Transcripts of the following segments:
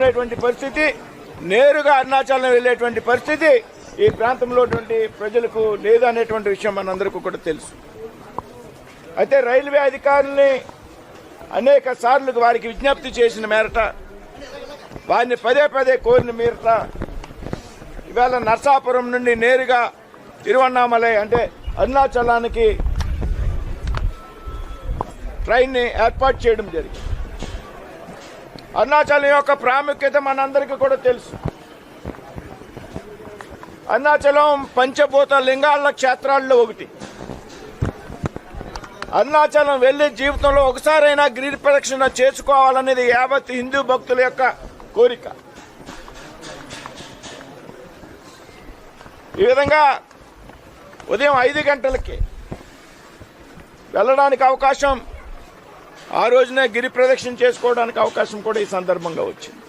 పరిస్థితి, నేరుగా అరుణాచలం వెళ్ళేటువంటి పరిస్థితి ఈ ప్రాంతంలో ప్రజలకు లేదనేటువంటి విషయం మనందరికీ కూడా తెలుసు. అయితే రైల్వే అధికారుల్ని అనేక సార్లు వారికి విజ్ఞప్తి చేసిన మేరట, వారిని పదే పదే కోరిన మేరట ఇవాళ నర్సాపురం నుండి నేరుగా తిరువన్నామలై అంటే అరుణాచలానికి ట్రైన్ని ఏర్పాటు చేయడం జరిగింది. అరుణాచలం యొక్క ప్రాముఖ్యత మనందరికీ కూడా తెలుసు. అరుణాచలం పంచభూత లింగాల క్షేత్రాల్లో ఒకటి. అరుణాచలం వెళ్లి జీవితంలో ఒకసారైనా గిరి ప్రదక్షిణ చేసుకోవాలనేది యావత్ హిందూ భక్తుల యొక్క కోరిక. ఈ విధంగా ఉదయం 5 గంటలకి వెళ్ళడానికి అవకాశం, ఆ రోజునే గిరి ప్రదక్షిణ చేసుకోవడానికి అవకాశం కూడా ఈ సందర్భంగా వచ్చింది.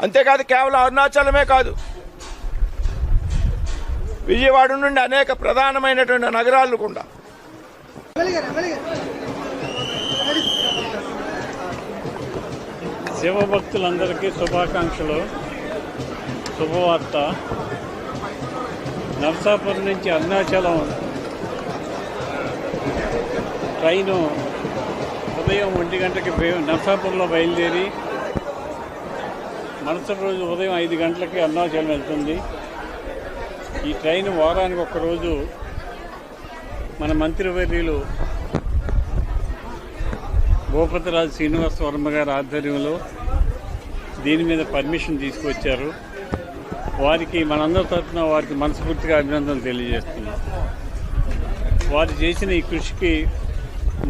అంతేకాదు, కేవలం అరుణాచలమే కాదు, విజయవాడ నుండి అనేక ప్రధానమైనటువంటి నగరాలు కూడా శివభక్తులందరికీ శుభాకాంక్షలు. శుభవార్త, నర్సాపురం నుంచి అరుణాచలం ట్రైను ఉదయం 1 గంటకి నర్సాపురంలో బయలుదేరి మరుసటి రోజు ఉదయం 5 గంటలకి అరుణాచలం వెళ్తుంది. ఈ ట్రైన్ వారానికి ఒక్కరోజు మన మంత్రివర్యులు భూపతిరాజు శ్రీనివాస వర్మ గారి ఆధ్వర్యంలో దీని మీద పర్మిషన్ తీసుకొచ్చారు. వారికి మనందరి తరఫున వారికి మనస్ఫూర్తిగా అభినందనలు తెలియజేస్తున్నాం. వారు చేసిన ఈ కృషికి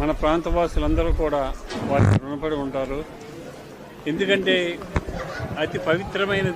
మన ప్రాంతవాసులందరూ కూడా వారికి రుణపడి ఉంటారు. ఎందుకంటే అతి పవిత్రమైన